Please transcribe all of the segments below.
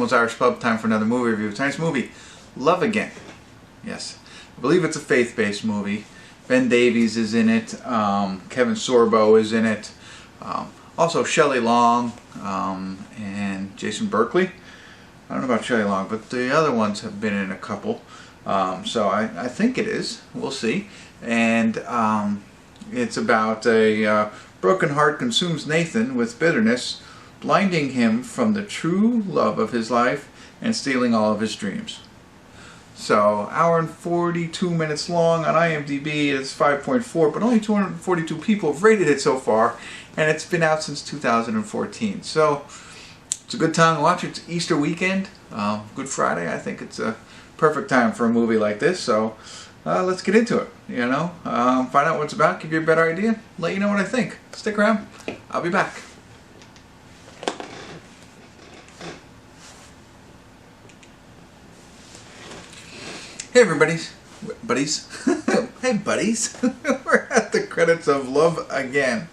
Kimmel's Irish Pub. Time for another movie review. Tonight's movie, Love Again. Yes, I believe it's a faith-based movie. Ben Davies is in it. Kevin Sorbo is in it. Also Shelley Long and Jason Berkeley. I don't know about Shelley Long, but the other ones have been in a couple. So I think it is. We'll see. And it's about a broken heart consumes Nathan with bitterness, blinding him from the true love of his life and stealing all of his dreams. So, hour and 42 minutes long. On IMDb it's 5.4, but only 242 people have rated it so far, and it's been out since 2014. So, it's a good time to watch it. It's Easter weekend, Good Friday. I think it's a perfect time for a movie like this. So, let's get into it. Find out what it's about, give you a better idea, let you know what I think. Stick around. I'll be back. Hey everybody, buddies. Hey buddies. We're at the credits of Love Again.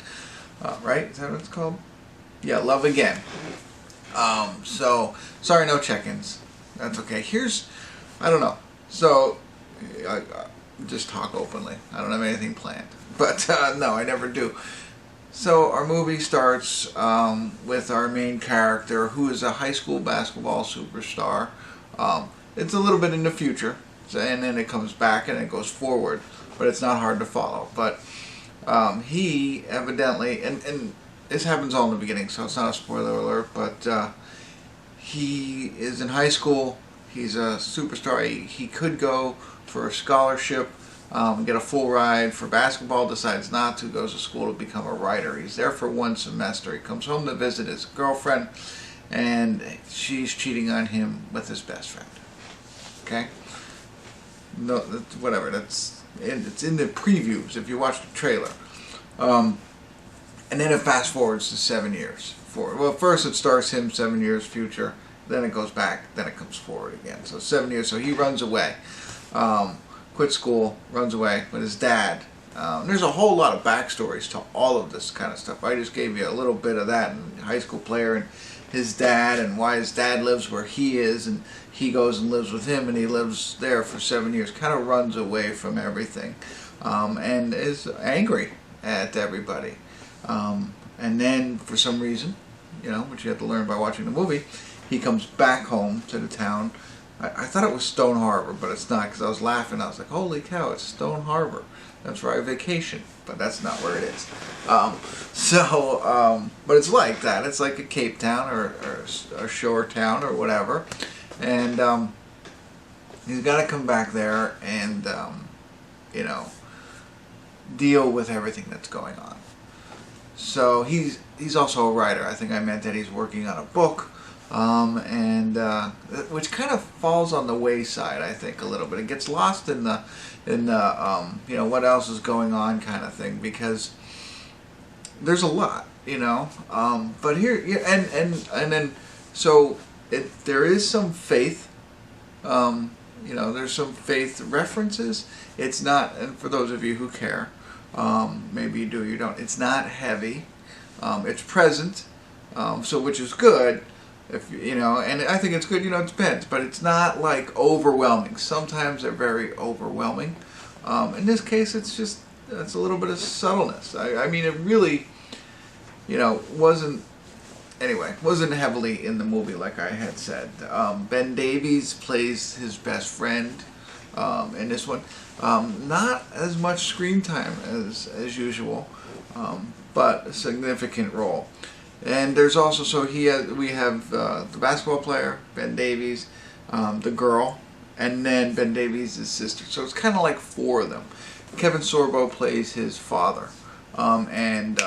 Right? Is that what it's called? Yeah, Love Again. So, sorry, no check-ins. That's okay. I don't know. So, I just talk openly. I don't have anything planned. But, no, I never do. So, our movie starts with our main character, who is a high school basketball superstar. It's a little bit in the future. And then it comes back and it goes forward, but it's not hard to follow. But he evidently, and this happens all in the beginning, so it's not a spoiler alert, but he is in high school. He's a superstar. He could go for a scholarship, get a full ride for basketball, decides not to, goes to school to become a writer. He's there for one semester. He comes home to visit his girlfriend, and she's cheating on him with his best friend. Okay? No, whatever. It's in the previews if you watch the trailer. And then it fast forwards to 7 years forward. Well, first it starts him 7 years future, then it goes back, then it comes forward again. So 7 years. So he runs away, quit school, runs away with his dad. There's a whole lot of backstories to all of this kind of stuff. I just gave you a little bit of that, and high school player and his dad, and why his dad lives where he is, and he goes and lives with him, and he lives there for 7 years, kind of runs away from everything, and is angry at everybody. And then, for some reason, which you have to learn by watching the movie, he comes back home to the town. I thought it was Stone Harbor, but it's not, because I was laughing. I was like, holy cow, it's Stone Harbor. That's where I vacation, but that's not where it is. But it's like that. It's like a Cape Town or a shore town or whatever. And he's got to come back there and, deal with everything that's going on. So he's also a writer. I think I meant that he's working on a book, which kind of falls on the wayside, I think, a little bit. It gets lost in the what else is going on kind of thing, because there's a lot, but here, and then so there is some faith, there's some faith references. It's not, and for those of you who care, maybe you do, you don't. It's not heavy. It's present, so which is good. If and I think it's good. It depends, but it's not like overwhelming. Sometimes they're very overwhelming. In this case, it's a little bit of subtleness. I mean, it really, wasn't heavily in the movie, like I had said. Ben Davies plays his best friend in this one. Not as much screen time as usual, but a significant role. And there's also, we have the basketball player, Ben Davies, the girl, and then Ben Davies' sister. So it's kind of like four of them. Kevin Sorbo plays his father, and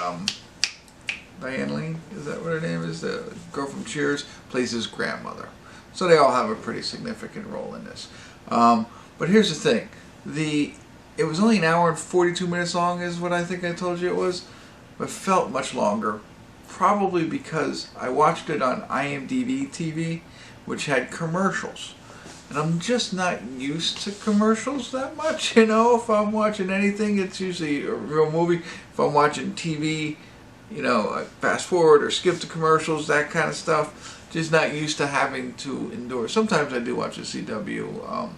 Diane Lee, is that what her name is? The girl from Cheers plays his grandmother. So they all have a pretty significant role in this. But here's the thing: it was only an hour and 42 minutes long, is what I think I told you it was, but felt much longer. Probably because I watched it on IMDb TV, which had commercials. And I'm just not used to commercials that much, If I'm watching anything, it's usually a real movie. If I'm watching TV, I fast forward or skip the commercials, that kind of stuff. just not used to having to endure. Sometimes I do watch the CW,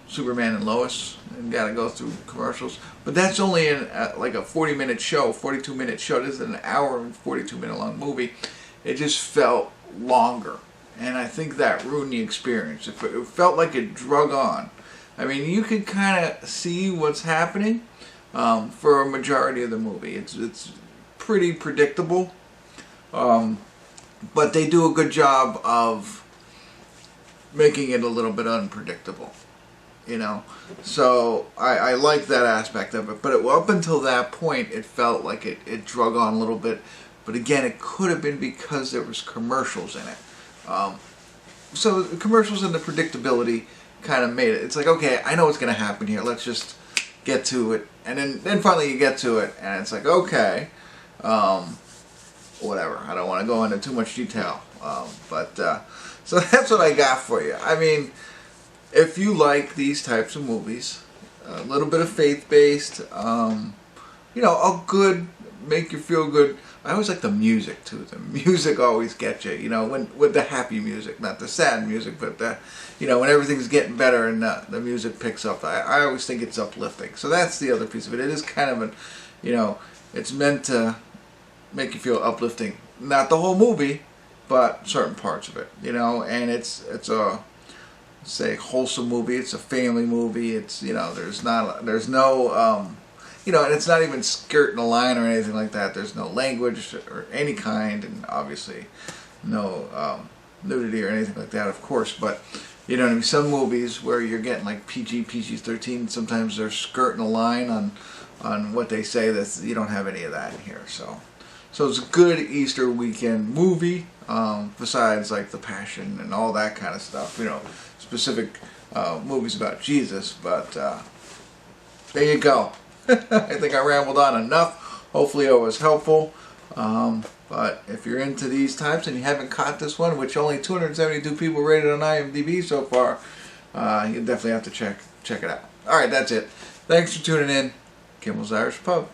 Superman and Lois, and gotta go through commercials. But that's only in like a 40-minute show, 42-minute show. This is an hour and 42-minute long movie. It just felt longer, and I think that ruined the experience. It felt like it drug on. I mean, you could kind of see what's happening for a majority of the movie. It's pretty predictable, but they do a good job of making it a little bit unpredictable, you know. So I like that aspect of it. But up until that point, it felt like it drug on a little bit. But again, it could have been because there was commercials in it. So the commercials and the predictability kind of made it. It's like, okay, I know what's going to happen here. Let's just get to it. And then finally you get to it, and it's like, okay, whatever. I don't want to go into too much detail. So that's what I got for you. I mean, if you like these types of movies, a little bit of faith-based, you know, a good, make you feel good. I always like the music too. The music always gets you, you know, with the happy music, not the sad music, but the, you know, when everything's getting better and the music picks up. I always think it's uplifting. So that's the other piece of it. It is kind of a, you know, it's meant to make you feel uplifting. Not the whole movie, but certain parts of it, you know. And it's a, say, wholesome movie. It's a family movie. It's, you know, there's no you know, and it's not even skirting a line or anything like that. There's no language or any kind, and obviously no nudity or anything like that, of course. But, you know what I mean? Some movies where you're getting like PG-13, sometimes they're skirting a line on what they say. That you don't have any of that in here. So it's a good Easter weekend movie, besides like The Passion and all that kind of stuff. You know, specific movies about Jesus. But there you go. I think I rambled on enough. Hopefully it was helpful. But if you're into these types and you haven't caught this one, which only 272 people rated on IMDb so far, you definitely have to check it out. Alright, that's it. Thanks for tuning in. Kimmel's Irish Pub.